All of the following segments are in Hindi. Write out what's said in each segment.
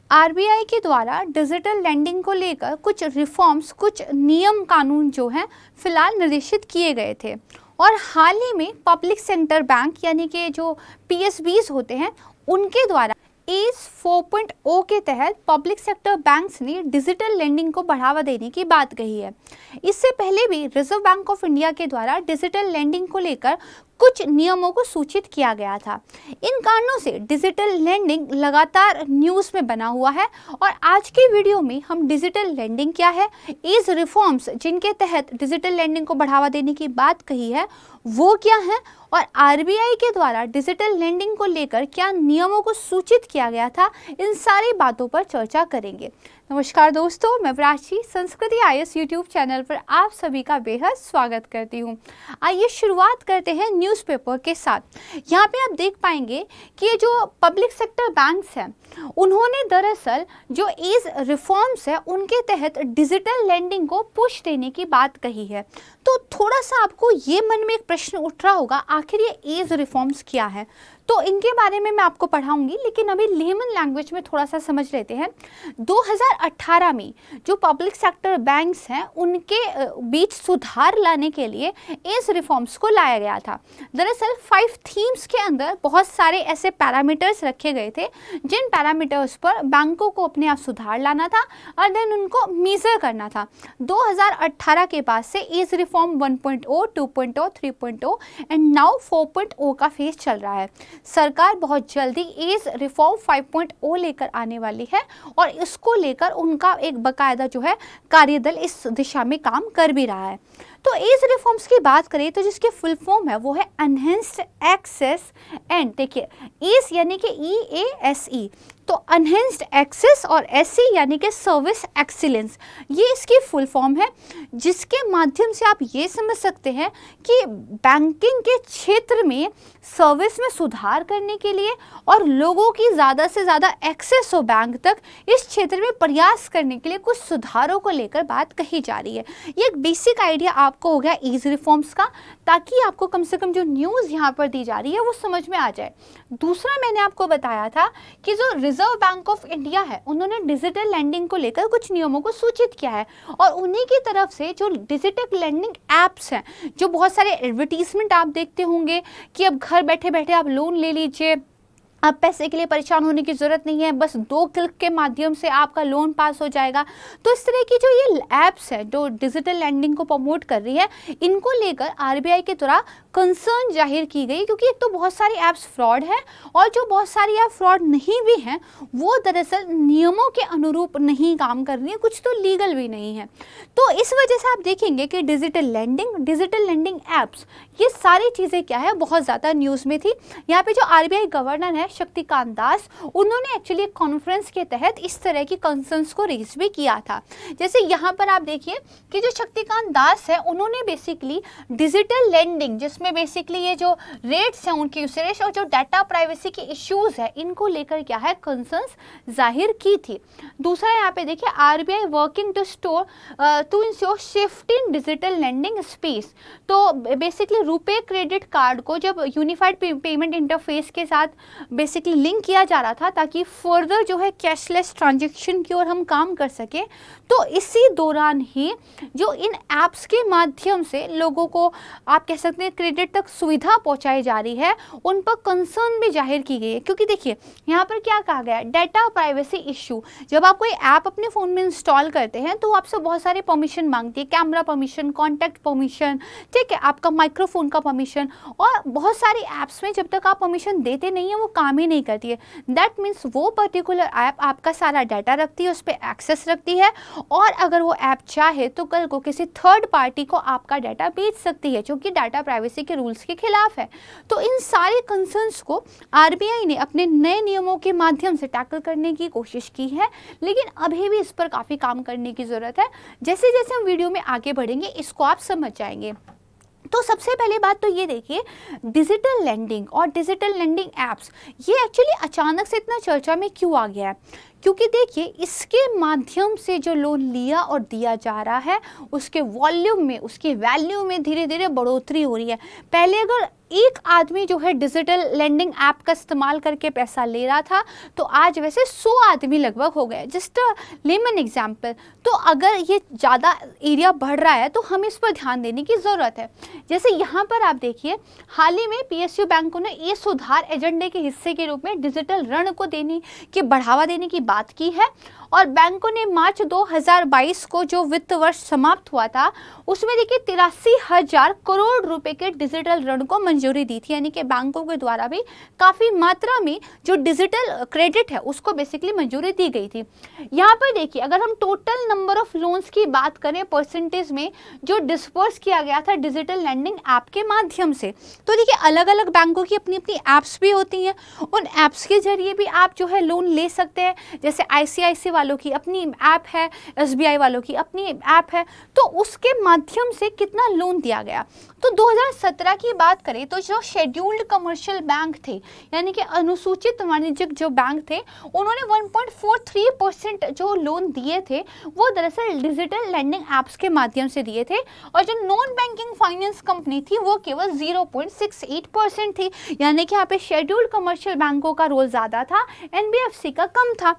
आरबीआई के द्वारा डिजिटल लैंडिंग को लेकर कुछ रिफॉर्म्स, कुछ नियम कानून जो हैं फिलहाल निर्देशित किए गए थे और हाल ही में पब्लिक सेक्टर बैंक यानी कि जो पीएसबीज होते हैं उनके द्वारा एज 4.0 के तहत पब्लिक सेक्टर बैंक्स ने डिजिटल लेंडिंग को बढ़ावा देने की बात कही है। इससे पहले भी रिजर्व बैंक ऑफ इंडिया के द्वारा डिजिटल लेंडिंग को लेकर कुछ नियमों को सूचित किया गया था। इन कारणों से डिजिटल लेंडिंग लगातार न्यूज़ में बना हुआ है और आज के वीडियो में हम डिजिटल लेंडिंग क्या है, एज रिफॉर्म्स जिनके तहत डिजिटल लेंडिंग को बढ़ावा देने की बात कही है वो क्या है और आरबीआई के द्वारा डिजिटल लेंडिंग को लेकर क्या नियमों को सूचित किया गया था, इन सारी बातों पर चर्चा करेंगे। नमस्कार दोस्तों, मैं प्राची संस्कृति आईएएस यूट्यूब चैनल पर आप सभी का बेहद स्वागत करती हूँ। आइए शुरुआत करते हैं न्यूज़पेपर के साथ। यहाँ पे आप देख पाएंगे कि ये जो पब्लिक सेक्टर बैंक्स हैं उन्होंने दरअसल जो एज रिफॉर्म्स है उनके तहत डिजिटल लेंडिंग को पुश देने की बात कही है। तो थोड़ा सा आपको ये मन में एक प्रश्न उठ रहा होगा, आखिर ये एज रिफॉर्म्स क्या है? तो इनके बारे में मैं आपको पढ़ाऊंगी, लेकिन अभी लेमन लैंग्वेज में थोड़ा सा समझ लेते हैं। 2018 में जो पब्लिक सेक्टर बैंक्स हैं उनके बीच सुधार लाने के लिए एज रिफॉर्म्स को लाया गया था। दरअसल 5 थीम्स के अंदर बहुत सारे ऐसे पैरामीटर्स रखे गए थे जिन पैरामीटर्स पर बैंकों को अपने आप सुधार लाना था और देन उनको मेजर करना था। 2018 के बाद से एज रिफॉर्म 1.0, 2.0, 3.0 एंड नाउ 4.0 का फेज चल रहा है। सरकार बहुत जल्दी एज रिफॉर्म 5.0 लेकर आने वाली है और इसको लेकर उनका एक बकायदा जो है कार्यदल इस दिशा में काम कर भी रहा है। तो एज रिफॉर्म्स की बात करें तो जिसकी फुल फॉर्म है वो है एनहेंस्ड एक्सेस एंड, देखिए एज यानी कि EASE, तो एनहेंस्ड एक्सेस और SE यानी कि सर्विस एक्सीलेंस, ये इसकी फुल फॉर्म है, जिसके माध्यम से आप ये समझ सकते हैं कि बैंकिंग के क्षेत्र में सर्विस में सुधार करने के लिए और लोगों की ज़्यादा से ज़्यादा एक्सेस हो बैंक तक, इस क्षेत्र में प्रयास करने के लिए कुछ सुधारों को लेकर बात कही जा रही है। ये एक बेसिक आइडिया आपको हो गया एज रिफॉर्म्स का, ताकि आपको कम से कम जो न्यूज़ यहाँ पर दी जा रही है वो समझ में आ जाए। दूसरा, मैंने आपको बताया था कि जो रिजर्व बैंक ऑफ इंडिया है उन्होंने डिजिटल लैंडिंग को लेकर कुछ नियमों को सूचित किया है और उन्हीं की तरफ से जो डिजिटल लैंडिंग ऐप्स हैं, जो बहुत सारे एडवर्टीजमेंट आप देखते होंगे कि अब घर बैठे बैठे आप लोन ले लीजिए, अब पैसे के लिए परेशान होने की ज़रूरत नहीं है, बस 2 क्लिक के माध्यम से आपका लोन पास हो जाएगा। तो इस तरह की जो ये ऐप्स है जो डिजिटल लैंडिंग को प्रमोट कर रही है, इनको लेकर आरबीआई के द्वारा कंसर्न जाहिर की गई, क्योंकि एक तो बहुत सारी ऐप्स फ्रॉड है और जो बहुत सारी ऐप फ्रॉड नहीं भी हैं वो दरअसल नियमों के अनुरूप नहीं काम कर रही है, कुछ तो लीगल भी नहीं है। तो इस वजह से आप देखेंगे कि डिजिटल लैंडिंग ऐप्स, ये सारी चीज़ें क्या है बहुत ज़्यादा न्यूज़ में थी। यहाँ पे जो आरबीआई गवर्नर है शक्तिकांत दास, उन्होंने एक्चुअली एक कॉन्फ्रेंस के तहत इस तरह की कंसर्न्स को रेज भी किया था। जैसे यहाँ पर आप देखिए कि जो शक्तिकांत दास है उन्होंने बेसिकली डिजिटल लेंडिंग, जिसमें बेसिकली ये जो रेट्स हैं उनकी यूसेज और जो डाटा प्राइवेसी के इश्यूज है, इनको लेकर क्या है कंसर्न्स जाहिर की थी। दूसरा यहाँ पे देखिए RBI working to ensure safety in digital lending space. तो बेसिकली रुपे क्रेडिट कार्ड को जब यूनिफाइड पेमेंट इंटरफेस के साथ बेसिकली लिंक किया जा रहा था ताकि फर्दर जो है कैशलेस ट्रांजैक्शन की ओर हम काम कर सके, तो इसी दौरान ही जो इन ऐप्स के माध्यम से लोगों को आप कह सकते हैं क्रेडिट तक सुविधा पहुंचाई जा रही है, उन पर कंसर्न भी जाहिर की गई है। क्योंकि देखिए यहाँ पर क्या कहा गया है, डाटा प्राइवेसी इशू, जब आप कोई ऐप अपने फ़ोन में इंस्टॉल करते हैं तो आपसे बहुत सारे परमिशन मांगती है, कैमरा परमिशन, कॉन्टैक्ट परमिशन, ठीक है, आपका माइक्रोफोन का परमिशन, और बहुत सारी ऐप्स में जब तक आप परमिशन देते नहीं है वो काम ही नहीं करती है। दैट मीन्स वो पर्टिकुलर ऐप आपका सारा डाटा रखती है, उस पर एक्सेस रखती है और अगर वो ऐप चाहे तो कल को किसी थर्ड पार्टी को आपका डाटा बेच सकती है, जो कि डाटा प्राइवेसी के रूल्स के खिलाफ है। तो इन सारे कंसर्न्स को आरबीआई ने अपने नए नियमों के माध्यम से टैकल करने की कोशिश की है, लेकिन अभी भी इस पर काफ़ी काम करने की ज़रूरत है। जैसे जैसे हम वीडियो में आगे बढ़ेंगे इसको आप समझ जाएंगे। तो सबसे पहले बात तो ये देखिए, डिजिटल लैंडिंग और डिजिटल लैंडिंग ऐप्स ये एक्चुअली अचानक से इतना चर्चा में क्यों आ गया है? क्योंकि देखिए इसके माध्यम से जो लोन लिया और दिया जा रहा है उसके वॉल्यूम में, उसकी वैल्यू में धीरे धीरे बढ़ोतरी हो रही है। पहले अगर एक आदमी जो है डिजिटल लेंडिंग ऐप का इस्तेमाल करके पैसा ले रहा था, तो आज वैसे 100 आदमी लगभग हो गए। Just lemon example. तो अगर ये ज़्यादा एरिया बढ़ रहा है तो हमें इस पर ध्यान देने की ज़रूरत है। जैसे यहाँ पर आप देखिए, हाल ही में पीएसयू बैंकों ने ये सुधार एजेंडे के हिस्से के रूप में डिजिटल ऋण को बढ़ावा देने की बात की है। और बैंकों ने मार्च 2022 को जो वित्त वर्ष समाप्त हुआ था उसमें देखिए 83,000 करोड़ रुपए के डिजिटल ऋण को मंजूरी दी थी, यानी कि बैंकों के द्वारा भी काफ़ी मात्रा में जो डिजिटल क्रेडिट है उसको बेसिकली मंजूरी दी गई थी। यहाँ पर देखिए, अगर हम टोटल नंबर ऑफ लोन्स की बात करें परसेंटेज में जो डिस्पर्स किया गया था डिजिटल लैंडिंग ऐप के माध्यम से, तो देखिए अलग अलग बैंकों की अपनी अपनी ऐप्स भी होती हैं। उन ऐप्स के जरिए भी आप जो है लोन ले सकते हैं। जैसे आईसीआईसी वालों की अपनी ऐप है, एसबीआई वालों की अपनी ऐप है, तो उसके माध्यम से कितना लोन दिया गया। तो 2017 की बात करें तो जो शेड्यूल्ड कमर्शियल बैंक थे, यानी कि अनुसूचित वाणिज्यिक जो बैंक थे, उन्होंने 1.43% जो लोन दिए थे वो दरअसल डिजिटल लैंडिंग ऐप्स के माध्यम से दिए थे। और जो नॉन बैंकिंग फाइनेंस कंपनी थी वो केवल 0.68% थी, यानी कि यहाँ पे शेड्यूल्ड कमर्शियल बैंकों का रोल ज़्यादा था, एनबीएफसी का कम था।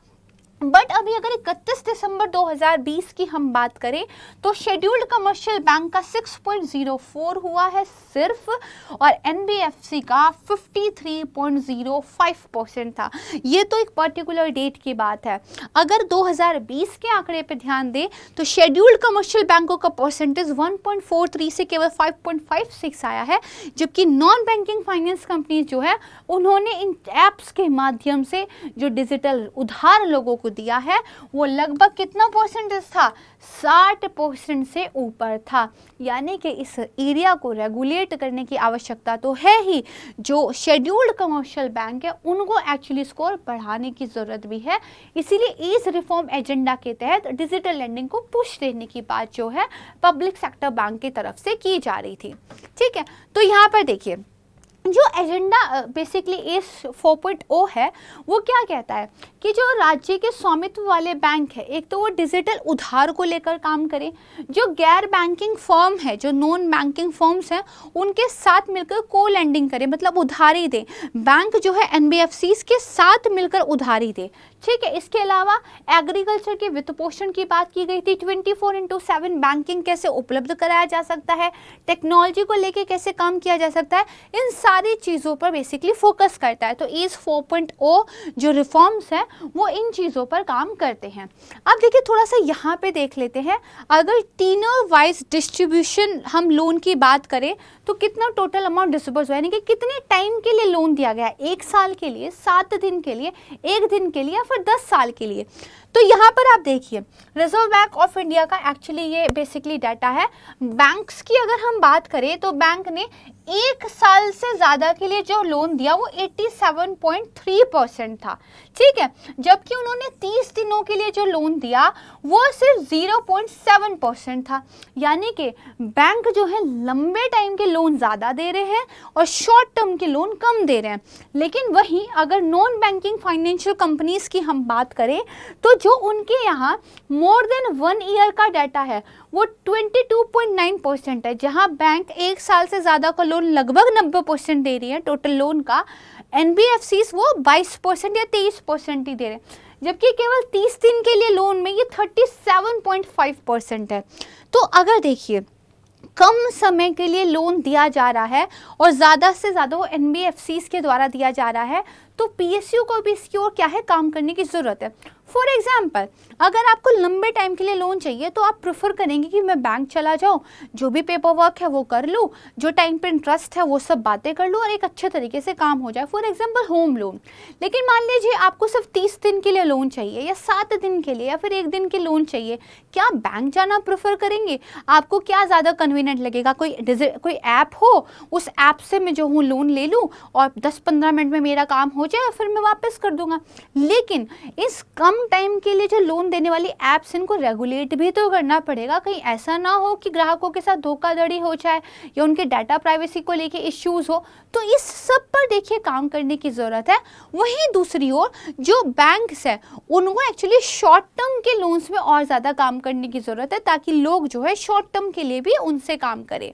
बट अभी अगर 31 दिसंबर 2020 की हम बात करें तो शेड्यूल्ड कमर्शियल बैंक का 6.04 हुआ है सिर्फ, और एनबीएफसी का 53.05% था। ये तो एक पर्टिकुलर डेट की बात है। अगर 2020 के आंकड़े पे ध्यान दें तो शेड्यूल्ड कमर्शियल बैंकों का परसेंटेज 1.43 से केवल 5.56 आया है, जबकि नॉन बैंकिंग फाइनेंस कंपनीज जो है उन्होंने इन ऐप्स के माध्यम से जो डिजिटल उधार लोगों को दिया है वो लगभग कितना परसेंटेज था, 60% से ऊपर था। यानी कि इस एरिया को रेगुलेट करने की आवश्यकता तो है ही। जो शेड्यूल्ड कमर्शियल बैंक है उनको एक्चुअली स्कोर बढ़ाने की जरूरत भी है। इसीलिए इस रिफॉर्म एजेंडा के तहत डिजिटल लेंडिंग को पुश देने की बात जो है पब्लिक सेक्टर बैंक की तरफ से की जा रही थी। ठीक है, तो यहाँ पर देखिए जो एजेंडा बेसिकली इस 4.0 है वो क्या कहता है कि जो राज्य के स्वामित्व वाले बैंक है, एक तो वो डिजिटल उधार को लेकर काम करें, जो गैर बैंकिंग फर्म है, जो नॉन बैंकिंग फर्म्स हैं उनके साथ मिलकर को लेंडिंग करें, मतलब उधारी दें। बैंक जो है एनबीएफसीज के साथ मिलकर उधारी दे। ठीक है, इसके अलावा एग्रीकल्चर के वित्त पोषण की बात की गई थी। 24/7 बैंकिंग कैसे उपलब्ध कराया जा सकता है, टेक्नोलॉजी को लेके कैसे काम किया जा सकता है, इन सारी चीज़ों पर बेसिकली फोकस करता है। तो इस 4.0 जो रिफॉर्म्स हैं वो इन चीज़ों पर काम करते हैं। अब देखिए थोड़ा सा यहाँ पे देख लेते हैं, अगर टीनर वाइज डिस्ट्रीब्यूशन हम लोन की बात करें तो कितना टोटल अमाउंट डिसबर्स हुआ, यानी कि कितने टाइम के लिए लोन दिया गया, 1 साल के लिए, 7 दिन के लिए, 1 दिन के लिए या फिर 10 साल के लिए। तो यहाँ पर आप देखिए रिजर्व बैंक ऑफ इंडिया का एक्चुअली ये बेसिकली डाटा है। बैंक्स की अगर हम बात करें तो बैंक ने 1 साल से ज़्यादा के लिए जो लोन दिया वो 87.3% था। ठीक है, जबकि उन्होंने 30 दिनों के लिए जो लोन दिया वो सिर्फ 0.7% था। यानी कि बैंक जो है लंबे टाइम के लोन ज़्यादा दे रहे हैं और शॉर्ट टर्म के लोन कम दे रहे हैं। लेकिन वहीं अगर नॉन बैंकिंग फाइनेंशियल कंपनीज की हम बात करें तो जो उनके यहाँ मोर देन 1 ईयर का डाटा है वो 22.9% है, जहां बैंक 1 साल से ज़्यादा का लोन लगभग 90% दे रही है टोटल लोन का। एनबीएफसीज वो 22% या 23% ही दे रहे हैं, जबकि केवल 30 दिन के लिए लोन में ये 37.5% है। तो अगर देखिए कम समय के लिए लोन दिया जा रहा है और ज़्यादा से ज़्यादा वो एनबीएफसीज के द्वारा दिया जा रहा है, तो पीएसयू को भी इसकी ओर क्या है काम करने की ज़रूरत है। फॉर एग्जाम्पल, अगर आपको लंबे टाइम के लिए लोन चाहिए तो आप प्रेफर करेंगे कि मैं बैंक चला जाऊं, जो भी पेपर वर्क है वो कर लूं, जो टाइम पे इंटरेस्ट है वो सब बातें कर लूं और एक अच्छे तरीके से काम हो जाए। For example home loan. लेकिन मान लीजिए आपको सिर्फ 30 दिन के लिए लोन चाहिए या 7 दिन के लिए या फिर 1 दिन के लोन चाहिए, क्या बैंक जाना प्रेफर करेंगे? आपको क्या ज़्यादा कन्वीनियंट लगेगा? कोई ऐप हो, उस ऐप से मैं जो हूँ लोन ले लूँ और 10-15 मिनट में मेरा काम हो जाए फिर मैं वापस कर दूंगा। लेकिन इस कम टाइम के लिए जो लोन देने वाली ऐप्स इनको रेगुलेट भी तो करना पड़ेगा, कहीं ऐसा ना हो कि ग्राहकों के साथ धोखाधड़ी हो जाए या उनके डाटा प्राइवेसी को लेके इश्यूज हो। तो इस सब पर देखिए काम करने की ज़रूरत है। वहीं दूसरी ओर जो बैंक्स है उनको एक्चुअली शॉर्ट टर्म के लोन्स में और ज़्यादा काम करने की ज़रूरत है, ताकि लोग जो है शॉर्ट टर्म के लिए भी उनसे काम करें।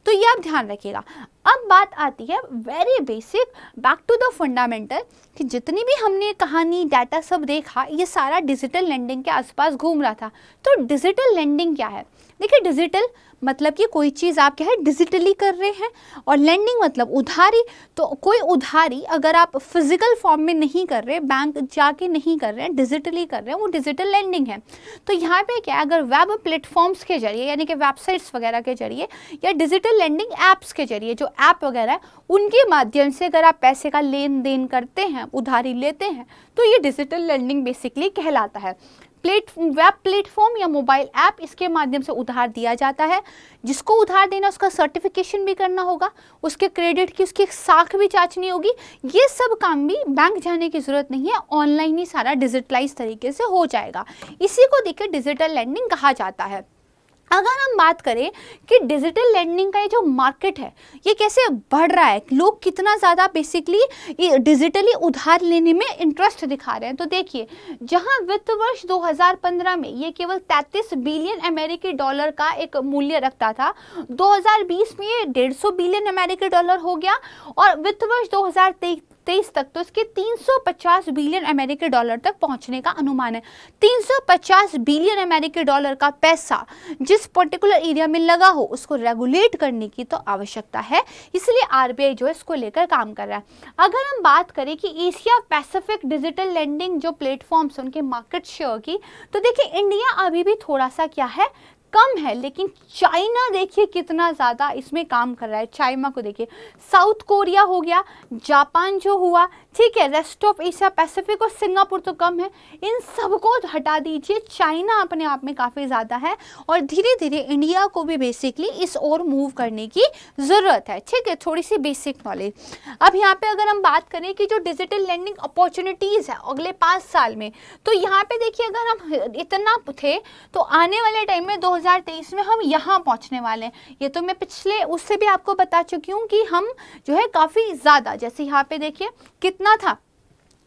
तो ये आप ध्यान रखिएगा। अब बात आती है very basic, back to the fundamental, कि जितनी भी हमने कहानी डाटा सब देखा ये सारा डिजिटल लेंडिंग के आसपास घूम रहा था। तो डिजिटल लेंडिंग क्या है? देखिए, डिजिटल मतलब कि कोई चीज़ आप क्या है डिजिटली कर रहे हैं, और लेंडिंग मतलब उधारी। तो कोई उधारी अगर आप फिजिकल फॉर्म में नहीं कर रहे, बैंक जाके नहीं कर रहे हैं, डिजिटली कर रहे हैं, वो डिजिटल लेंडिंग है। तो यहाँ पे क्या है, अगर वेब प्लेटफॉर्म्स के जरिए यानी कि वेबसाइट्स वगैरह के जरिए या डिजिटल लेंडिंग ऐप्स के जरिए, जो ऐप वगैरह है उनके माध्यम से अगर आप पैसे का लेन देन करते हैं, उधारी लेते हैं, तो ये डिजिटल लेंडिंग बेसिकली कहलाता है। वेब प्लेटफॉर्म या मोबाइल ऐप, इसके माध्यम से उधार दिया जाता है। जिसको उधार देना उसका सर्टिफिकेशन भी करना होगा, उसके क्रेडिट की उसकी साख भी जांचनी होगी। ये सब काम भी बैंक जाने की ज़रूरत नहीं है, ऑनलाइन ही सारा डिजिटलाइज तरीके से हो जाएगा। इसी को देखिए डिजिटल लेंडिंग कहा जाता है। अगर हम बात करें कि डिजिटल लेंडिंग का ये जो मार्केट है ये कैसे बढ़ रहा है, लोग कितना ज़्यादा बेसिकली डिजिटली उधार लेने में इंटरेस्ट दिखा रहे हैं, तो देखिए जहां वित्त वर्ष 2015 में ये केवल 33 बिलियन अमेरिकी डॉलर का एक मूल्य रखता था, 2020 में ये 150 बिलियन अमेरिकी डॉलर हो गया, और वित्त वर्ष 2023 तक तो इसके 350 बिलियन अमेरिकी डॉलर तक पहुंचने का अनुमान है। 350 बिलियन अमेरिकी डॉलर का पैसा जिस पर्टिकुलर एरिया में लगा हो उसको रेगुलेट करने की तो आवश्यकता है, इसलिए आरबीआई जो है इसको लेकर काम कर रहा है। अगर हम बात करें कि एशिया पैसिफिक डिजिटल लेंडिंग जो प्लेटफॉर्म्स उनके मार्केट शेयर की, तो देखिए इंडिया अभी भी थोड़ा सा क्या है कम है, लेकिन चाइना देखिए कितना ज़्यादा इसमें काम कर रहा है। चाइना को देखिए, साउथ कोरिया हो गया, जापान जो हुआ, ठीक है, रेस्ट ऑफ एशिया पैसिफिक और सिंगापुर तो कम है, इन सबको हटा दीजिए, चाइना अपने आप में काफ़ी ज़्यादा है, और धीरे धीरे इंडिया को भी बेसिकली इस ओर मूव करने की ज़रूरत है। ठीक है, थोड़ी सी बेसिक नॉलेज। अब यहाँ पे अगर हम बात करें कि जो डिजिटल लेंडिंग अपॉर्चुनिटीज़ है अगले 5 साल में, तो यहाँ पे देखिए अगर हम इतना थे तो आने वाले टाइम में 2023 में हम यहाँ पहुँचने वाले हैं। ये तो मैं पिछले उससे भी आपको बता चुकी हूँ कि हम जो है काफ़ी ज़्यादा, जैसे यहाँ पे देखिए कितना था,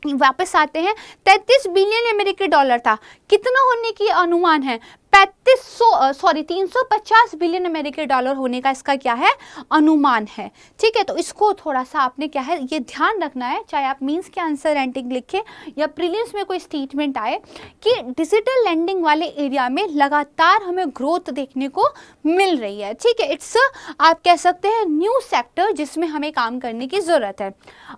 वापस आते हैं, 33 बिलियन अमेरिकी डॉलर था, कितना होने की अनुमान है, 350 बिलियन अमेरिकी डॉलर होने का इसका क्या है अनुमान है। ठीक है, तो इसको थोड़ा सा आपने क्या है ये ध्यान रखना है, चाहे आप मींस के आंसर राइटिंग लिखें या प्रीलिम्स में कोई स्टेटमेंट आए, कि डिजिटल लेंडिंग वाले एरिया में लगातार हमें ग्रोथ देखने को मिल रही है। ठीक है, इट्स आप कह सकते हैं न्यू सेक्टर जिसमें हमें काम करने की ज़रूरत है।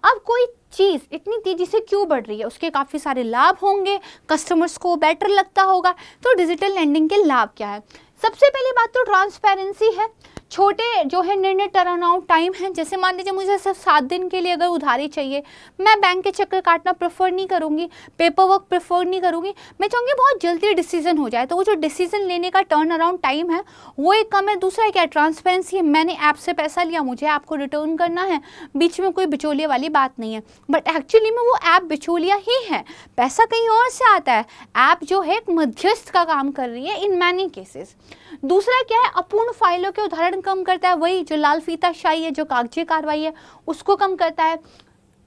अब कोई चीज़ इतनी तेज़ी से क्यों बढ़ रही है, उसके काफ़ी सारे लाभ होंगे, कस्टमर्स को बेटर लगता होगा। तो डिजिटल लेंडिंग के लाभ क्या है? सबसे पहली बात तो ट्रांसपेरेंसी है, छोटे जो है निर्णय टर्न आउट टाइम है। जैसे मान लीजिए मुझे सिर्फ 7 दिन के लिए अगर उधारी चाहिए, मैं बैंक के चक्कर काटना प्रेफर नहीं करूँगी, पेपर वर्क प्रेफर नहीं करूँगी, मैं चाहूँगी बहुत जल्दी डिसीजन हो जाए। तो वो जो डिसीजन लेने का टर्न अराउंड टाइम है वो एक कम है। दूसरा क्या है, ट्रांसपेरेंसी है, मैंने ऐप से पैसा लिया, मुझे ऐप को रिटर्न करना है, बीच में कोई बिचौलिया वाली बात नहीं है। बट एक्चुअली में वो ऐप बिचौलिया ही है, पैसा कहीं और से आता है, ऐप जो है एक मध्यस्थ का काम कर रही है इन मैनी केसेस। दूसरा क्या है, अपूर्ण फाइलों के उदाहरण कम करता है, वही जो लाल फीताशाही है, जो कागजी कार्रवाई है उसको कम करता है।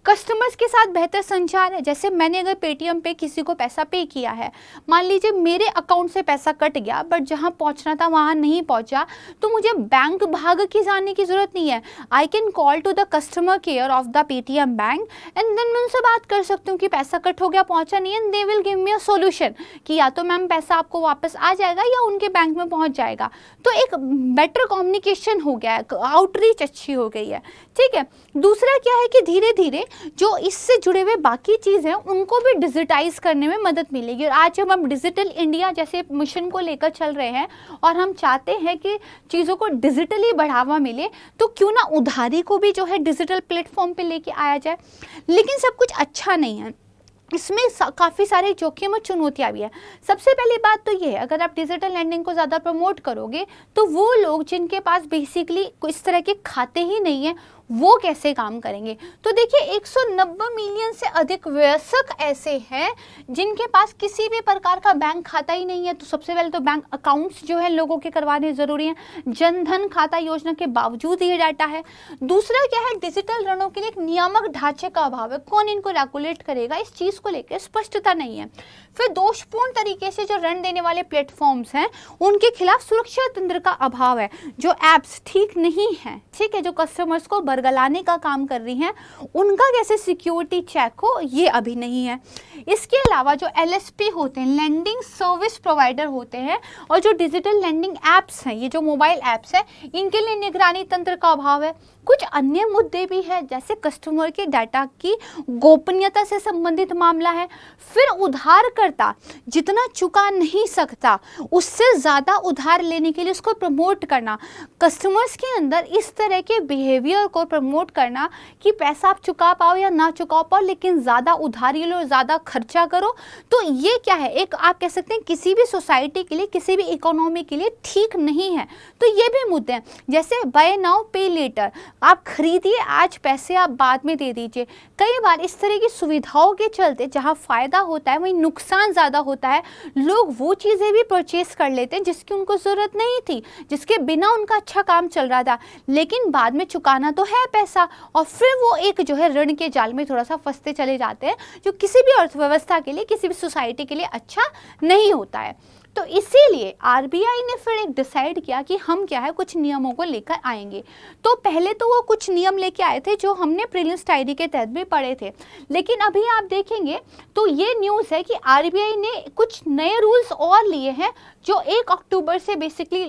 कस्टमर्स के साथ बेहतर संचार है, जैसे मैंने अगर पेटीएम पे किसी को पैसा पे किया है, मान लीजिए मेरे अकाउंट से पैसा कट गया बट जहां पहुंचना था वहां नहीं पहुंचा, तो मुझे बैंक भाग के जाने की ज़रूरत नहीं है। I can call to the customer care of the Paytm bank and then मैं उनसे बात कर सकती हूँ कि पैसा कट हो गया, पहुँचा नहीं है, they will give me a solution कि या तो मैम पैसा आपको वापस आ जाएगा या उनके बैंक में पहुँच जाएगा। तो एक बेटर कम्युनिकेशन हो गया है, आउटरीच अच्छी हो गई है। ठीक है, दूसरा क्या है कि धीरे धीरे जो इससे जुड़े हुए बाकी चीज़ हैं उनको भी डिजिटाइज करने में मदद मिलेगी। और आज जब हम डिजिटल इंडिया जैसे मिशन को लेकर चल रहे हैं और हम चाहते हैं कि चीज़ों को डिजिटली बढ़ावा मिले, तो क्यों ना उधारी को भी जो है डिजिटल प्लेटफॉर्म पे लेके आया जाए। लेकिन सब कुछ अच्छा नहीं है, इसमें काफ़ी सारे जोखिम और चुनौतियाँ भी है। सबसे पहली बात तो ये है, अगर आप डिजिटल लेंडिंग को ज़्यादा प्रमोट करोगे तो वो लोग जिनके पास बेसिकली इस तरह के खाते ही नहीं है वो कैसे काम करेंगे। तो देखिए 190 मिलियन से अधिक वयस्क ऐसे हैं जिनके पास किसी भी प्रकार का बैंक खाता ही नहीं है। तो सबसे पहले तो बैंक अकाउंट्स जो है लोगों के करवाने ज़रूरी हैं, जनधन खाता योजना के बावजूद ये डाटा है। दूसरा क्या है, डिजिटल ऋणों के लिए एक नियामक ढांचे का अभाव है, कौन इनको रेगुलेट करेगा, इस चीज़ को लेकर स्पष्टता नहीं है। फिर दोषपूर्ण तरीके से जो ऋण देने वाले प्लेटफॉर्म्स हैं उनके खिलाफ सुरक्षा तंत्र का अभाव है, जो एप्स ठीक नहीं है, ठीक है, जो कस्टमर्स को बरगलाने का काम कर रही हैं, उनका कैसे सिक्योरिटी चेक हो, ये अभी नहीं है। इसके अलावा जो LSP होते हैं, लैंडिंग सर्विस प्रोवाइडर होते हैं, और जो डिजिटल लैंडिंग एप्स हैं, ये जो मोबाइल एप्स हैं, इनके लिए निगरानी तंत्र का अभाव है। कुछ अन्य मुद्दे भी हैं, जैसे कस्टमर के डाटा की गोपनीयता से संबंधित मामला है। फिर उधारकर्ता जितना चुका नहीं सकता उससे ज़्यादा उधार लेने के लिए उसको प्रमोट करना, कस्टमर्स के अंदर इस तरह के बिहेवियर को प्रमोट करना कि पैसा आप चुका पाओ या ना चुका पाओ, लेकिन ज़्यादा उधारी लो, ज़्यादा खर्चा करो। तो ये क्या है, एक आप कह सकते हैं किसी भी सोसाइटी के लिए, किसी भी इकोनॉमी के लिए ठीक नहीं है। तो ये भी मुद्दे हैं, जैसे बाय नाउ पे लेटर, आप खरीदिए आज, पैसे आप बाद में दे दीजिए। कई बार इस तरह की सुविधाओं के चलते जहां फ़ायदा होता है वहीं नुकसान ज़्यादा होता है। लोग वो चीज़ें भी परचेस कर लेते हैं जिसकी उनको ज़रूरत नहीं थी, जिसके बिना उनका अच्छा काम चल रहा था, लेकिन बाद में चुकाना तो है पैसा, और फिर वो एक जो है ऋण के जाल में थोड़ा सा फंसते चले जाते हैं, जो किसी भी अर्थव्यवस्था के लिए, किसी भी सोसाइटी के लिए अच्छा नहीं होता है। तो इसीलिए RBI ने फिर एक डिसाइड किया कि हम क्या है कुछ नियमों को लेकर आएंगे। तो पहले तो वो कुछ नियम लेके आए थे जो हमने प्रीलिम्स डायरी के तहत भी पढ़े थे, लेकिन अभी आप देखेंगे तो ये न्यूज़ है कि RBI ने कुछ नए रूल्स और लिए हैं जो 1 अक्टूबर से बेसिकली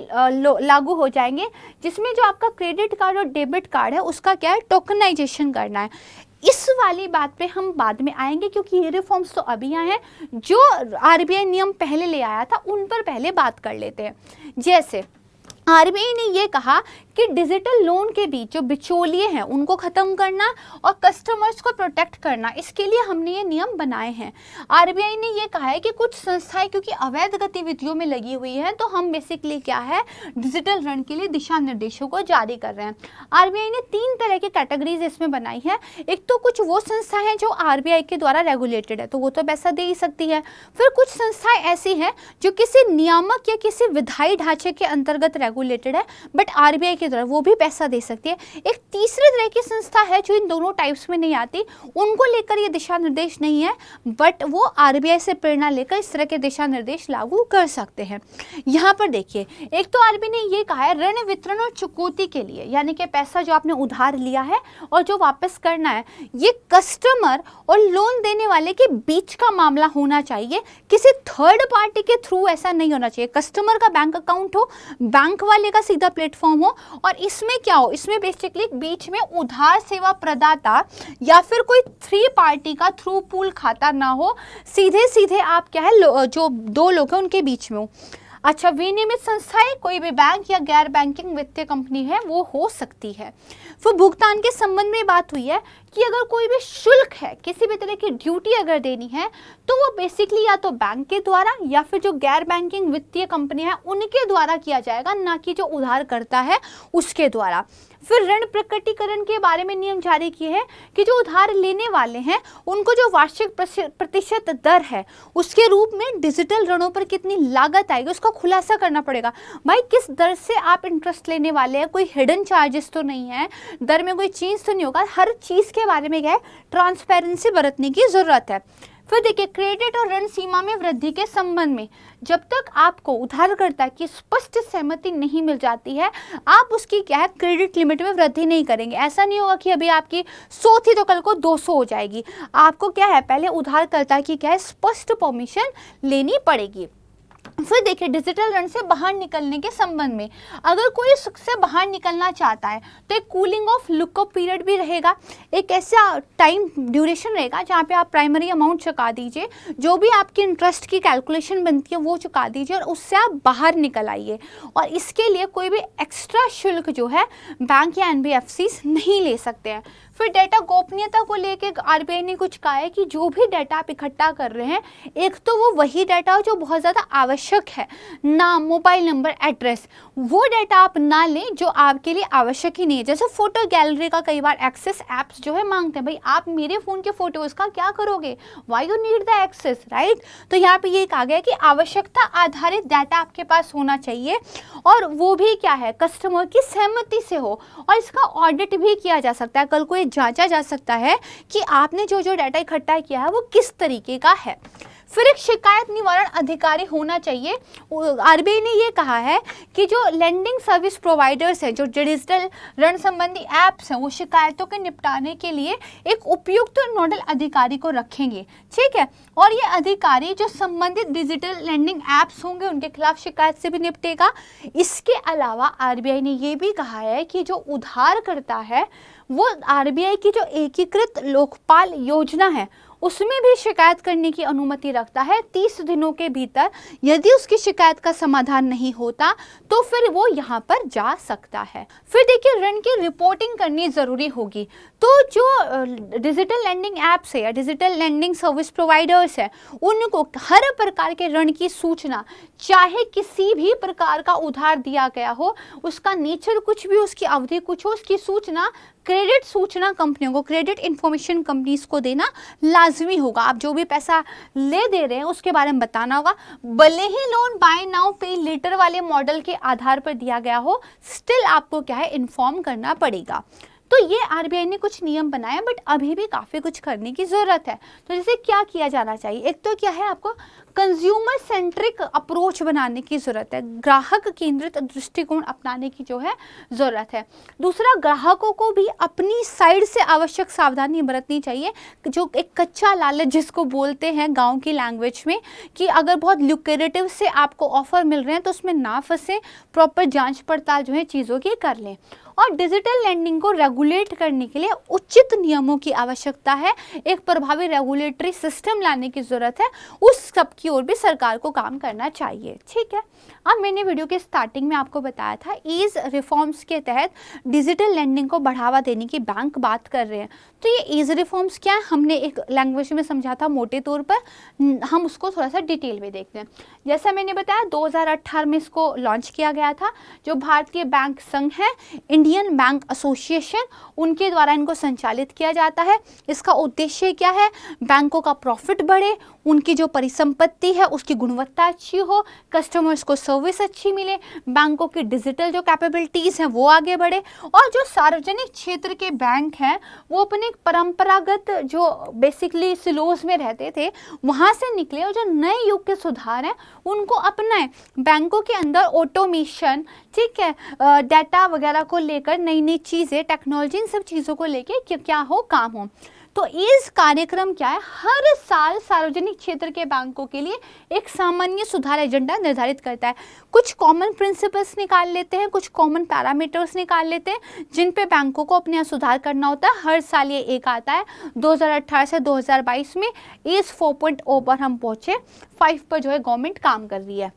लागू हो जाएंगे, जिसमें जो आपका क्रेडिट कार्ड और डेबिट कार्ड है उसका क्या है टोकनाइजेशन करना है। इस वाली बात पे हम बाद में आएंगे, क्योंकि ये रिफॉर्म्स तो अभी आए हैं, जो RBI नियम पहले ले आया था उन पर पहले बात कर लेते हैं। जैसे RBI ने ये कहा कि डिजिटल लोन के बीच जो बिचौलिए हैं उनको ख़त्म करना और कस्टमर्स को प्रोटेक्ट करना, इसके लिए हमने ये नियम बनाए हैं। RBI ने ये कहा है कि कुछ संस्थाएं क्योंकि अवैध गतिविधियों में लगी हुई हैं, तो हम बेसिकली क्या है डिजिटल ऋण के लिए दिशा निर्देशों को जारी कर रहे हैं। RBI ने 3 तरह की कैटेगरीज इसमें बनाई है। एक तो कुछ वो संस्थाएं हैं जो RBI के द्वारा रेगुलेटेड है, तो वो तो पैसा दे ही सकती है। फिर कुछ संस्थाएं ऐसी हैं जो किसी नियामक या किसी विधायी ढांचे के अंतर्गत रेगुलेटेड है, बट RBI की तरह वो भी पैसा दे सकती है। एक तीसरे तरह की संस्था है जो इन दोनों टाइप्स में नहीं आती, उनको लेकर ये दिशा निर्देश नहीं है, बट वो RBI से प्रेरणा लेकर इस तरह के दिशा निर्देश लागू कर सकते हैं। यहाँ पर देखिए, एक तो RBI ने ये कहा है ऋण वितरण और चुकौती के लिए, यानी कि पैसा जो आपने उधार लिया है और जो वापस करना है, ये कस्टमर और लोन देने वाले के बीच का मामला होना चाहिए, किसी थर्ड पार्टी के थ्रू ऐसा नहीं होना चाहिए। कस्टमर का बैंक अकाउंट हो, बैंक वाले का सीधा प्लेटफॉर्म हो, और इसमें क्या हो, इसमें बेसिकली बीच में उधार सेवा प्रदाता या फिर कोई 3 पार्टी का थ्रू पूल खाता ना हो, सीधे सीधे आप क्या है जो 2 लोग हैं उनके बीच में हो। अच्छा, विनियमित संस्थाएं कोई भी बैंक या गैर बैंकिंग वित्तीय कंपनी है वो हो सकती है। फिर भुगतान के संबंध में बात हुई है कि अगर कोई भी शुल्क है, किसी भी तरह की ड्यूटी अगर देनी है, तो वो बेसिकली या तो बैंक के द्वारा या फिर जो गैर बैंकिंग वित्तीय कंपनी है उनके द्वारा किया जाएगा, ना कि जो उधार करता है उसके द्वारा। फिर ऋण प्रकटीकरण के बारे में नियम जारी किए हैं कि जो उधार लेने वाले हैं उनको जो वार्षिक प्रतिशत दर है उसके रूप में डिजिटल ऋणों पर कितनी लागत आएगी उसका खुलासा करना पड़ेगा। भाई किस दर से आप इंटरेस्ट लेने वाले हैं, कोई हिडन चार्जेस तो नहीं है, दर में कोई चीज़ तो नहीं होगा, हर चीज़ के बारे में क्या है ट्रांसपेरेंसी बरतने की ज़रूरत है। फिर देखिए, क्रेडिट और ऋण सीमा में वृद्धि के संबंध में जब तक आपको उधारकर्ता की स्पष्ट सहमति नहीं मिल जाती है, आप उसकी क्या है क्रेडिट लिमिट में वृद्धि नहीं करेंगे। ऐसा नहीं होगा कि अभी आपकी 100 थी तो कल को 200 हो जाएगी। आपको क्या है पहले उधारकर्ता की क्या है स्पष्ट परमिशन लेनी पड़ेगी। फिर देखिए, डिजिटल ऋण से बाहर निकलने के संबंध में अगर कोई इससे बाहर निकलना चाहता है तो एक कूलिंग ऑफ लुकअप पीरियड भी रहेगा, एक ऐसा टाइम ड्यूरेशन रहेगा जहाँ पे आप प्राइमरी अमाउंट चुका दीजिए, जो भी आपकी इंटरेस्ट की कैलकुलेशन बनती है वो चुका दीजिए और उससे आप बाहर निकल आइए। और इसके लिए कोई भी एक्स्ट्रा शुल्क जो है बैंक या NBFCs नहीं ले सकते हैं। फिर डेटा गोपनीयता को लेके RBI ने कुछ कहा है कि जो भी डेटा आप इकट्ठा कर रहे हैं, एक तो वो वही डेटा हो जो बहुत ज़्यादा आवश्यक है, नाम, मोबाइल नंबर, एड्रेस, वो डेटा आप ना लें जो आपके लिए आवश्यक ही नहीं है। जैसे फोटो गैलरी का कई बार एक्सेस ऐप्स जो है मांगते हैं, भाई आप मेरे फ़ोन के फोटोज़ का क्या करोगे, why you need the access, right. तो यहाँ पे ये कहा गया कि आवश्यकता आधारित डाटा आपके पास होना चाहिए, और वो भी क्या है कस्टमर की सहमति से हो, और इसका ऑडिट भी किया जा सकता है। कल को जांचा जा सकता है कि आपने जो जो डाटा इकट्ठा किया है वो किस तरीके का है। फिर एक शिकायत निवारण अधिकारी होना चाहिए। आरबीआई ने ये कहा है कि जो लेंडिंग सर्विस प्रोवाइडर्स हैं, जो डिजिटल ऋण संबंधी ऐप्स हैं, वो शिकायतों के निपटाने के लिए एक उपयुक्त नोडल अधिकारी को रखेंगे, ठीक है। और ये अधिकारी जो संबंधित डिजिटल लेंडिंग ऐप्स होंगे उनके खिलाफ शिकायत से भी निपटेगा। इसके अलावा आरबीआई ने ये भी कहा है कि जो उधारकर्ता है वो आरबीआई की जो एकीकृत लोकपाल योजना है उसमें भी शिकायत करने की अनुमति रखता है 30 दिनों के भीतर। यदि उसकी शिकायत का समाधान नहीं होता तो फिर वो यहाँ पर जा सकता है। फिर देखिए, ऋण की रिपोर्टिंग करनी ज़रूरी होगी। तो जो डिजिटल लेंडिंग ऐप्स है या डिजिटल लेंडिंग सर्विस प्रोवाइडर्स है, उनको हर प्रकार के ऋण की सूचना, चाहे किसी भी प्रकार का उधार दिया गया हो, उसका नेचर कुछ भी, उसकी अवधि कुछ हो, उसकी सूचना क्रेडिट सूचना कंपनियों को, क्रेडिट इंफॉर्मेशन कंपनीज को देना लाजमी होगा। आप जो भी पैसा ले दे रहे हैं उसके बारे में बताना होगा। भले ही लोन बाय नाउ पे लेटर वाले मॉडल के आधार पर दिया गया हो, स्टिल आपको क्या है, इन्फॉर्म करना पड़ेगा। तो ये आरबीआई ने कुछ नियम बनाए, बट अभी भी काफ़ी कुछ करने की ज़रूरत है। तो जैसे क्या किया जाना चाहिए, एक तो क्या है, आपको कंज्यूमर सेंट्रिक अप्रोच बनाने की ज़रूरत है, ग्राहक केंद्रित दृष्टिकोण अपनाने की जो है ज़रूरत है। दूसरा, ग्राहकों को भी अपनी साइड से आवश्यक सावधानी बरतनी चाहिए, जो एक कच्चा लालच जिसको बोलते हैं गांव की लैंग्वेज में, कि अगर बहुत ल्यूक्रेटिव से आपको ऑफर मिल रहे हैं तो उसमें ना फंसे, प्रॉपर जांच पड़ताल जो है चीज़ों की कर लें। और डिजिटल लेंडिंग को रेगुलेट करने के लिए उचित नियमों की आवश्यकता है, एक प्रभावी रेगुलेटरी सिस्टम लाने की ज़रूरत है, उस सब की ओर भी सरकार को काम करना चाहिए, ठीक है। अब मैंने वीडियो के स्टार्टिंग में आपको बताया था ईज रिफॉर्म्स के तहत डिजिटल लेंडिंग को बढ़ावा देने की बैंक बात कर रहे हैं। तो ये ईज रिफॉर्म्स क्या है, हमने एक लैंग्वेज में समझा था मोटे तौर पर, हम उसको थोड़ा सा डिटेल में देखते हैं। जैसा मैंने बताया 2018 में इसको लॉन्च किया गया था। जो भारतीय बैंक संघ है, इंडियन बैंक एसोसिएशन, उनके द्वारा इनको संचालित किया जाता है। इसका उद्देश्य क्या है, बैंकों का प्रॉफिट बढ़े, उनकी जो परिसंपत्ति है उसकी गुणवत्ता अच्छी हो, कस्टमर्स को सर्विस अच्छी मिले, बैंकों की डिजिटल जो कैपेबिलिटीज़ हैं वो आगे बढ़े, और जो सार्वजनिक क्षेत्र के बैंक हैं वो अपने परंपरागत जो बेसिकली सिलोज में रहते थे वहाँ से निकले और जो नए युग के सुधार हैं उनको अपनाएं। बैंकों के अंदर ऑटोमेशन, ठीक है, डाटा वगैरह को लेकर नई नई चीज़ें, टेक्नोलॉजी, इन सब चीज़ों को लेकर क्या हो, काम हो। तो इस कार्यक्रम क्या है, हर साल सार्वजनिक क्षेत्र के बैंकों के लिए एक सामान्य सुधार एजेंडा निर्धारित करता है। कुछ कॉमन प्रिंसिपल्स निकाल लेते हैं, कुछ कॉमन पैरामीटर्स निकाल लेते हैं जिन पे बैंकों को अपने यहाँ सुधार करना होता है। हर साल ये एक आता है। 2018 से 2022 में ईज 4.0 पर हम पहुँचे, 5 पर जो है गवर्नमेंट काम कर रही है।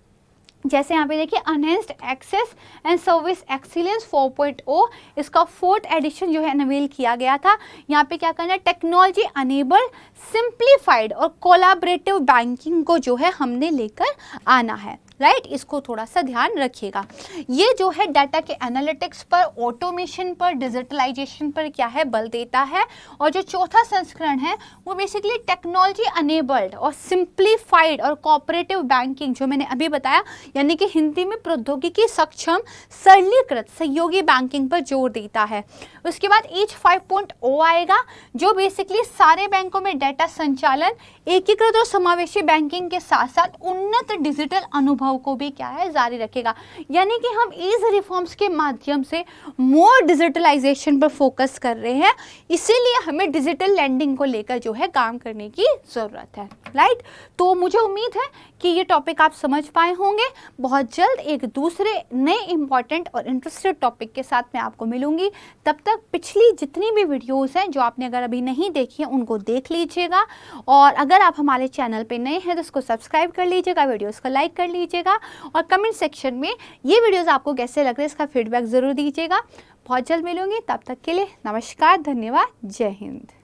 जैसे यहाँ पे देखिए enhanced access and service excellence 4.0, इसका 4th एडिशन जो है अनवील किया गया था। यहाँ पे क्या करना है, टेक्नोलॉजी अनेबल्ड, सिंप्लीफाइड और कोलैबोरेटिव बैंकिंग को जो है हमने लेकर आना है, राइट। इसको थोड़ा सा ध्यान रखिएगा। ये जो है डाटा के एनालिटिक्स पर, ऑटोमेशन पर, डिजिटलाइजेशन पर क्या है, बल देता है। और जो चौथा संस्करण है वो बेसिकली टेक्नोलॉजी अनेबल्ड और सिंप्लीफाइड और कोऑपरेटिव बैंकिंग, जो मैंने अभी बताया, यानी कि हिंदी में प्रौद्योगिकी सक्षम सरलीकृत सहयोगी बैंकिंग पर जोर देता है। उसके बाद ईज 5.0 आएगा, जो बेसिकली सारे बैंकों में डाटा संचालन, एकीकृत और समावेशी बैंकिंग के साथ साथ उन्नत डिजिटल अनुभव को भी क्या है, जारी रखेगा। यानी कि हम ईज रिफॉर्म्स के माध्यम से मोर डिजिटलाइजेशन पर फोकस कर रहे हैं, इसीलिए हमें डिजिटल लेंडिंग को लेकर जो है काम करने की ज़रूरत है, राइट। तो मुझे उम्मीद है कि ये टॉपिक आप समझ पाए होंगे। बहुत जल्द एक दूसरे नए इंपॉर्टेंट और इंटरेस्टेड टॉपिक के साथ मैं आपको मिलूंगी। तब तक पिछली जितनी भी वीडियोस हैं जो आपने अगर अभी नहीं देखी हैं उनको देख लीजिएगा, और अगर आप हमारे चैनल पे नए हैं तो उसको सब्सक्राइब कर लीजिएगा, वीडियोस को लाइक कर लीजिएगा, और कमेंट सेक्शन में ये वीडियोस आपको कैसे लग रहे हैं इसका फीडबैक ज़रूर दीजिएगा। बहुत जल्द मिलूंगी, तब तक के लिए नमस्कार, धन्यवाद, जय हिंद।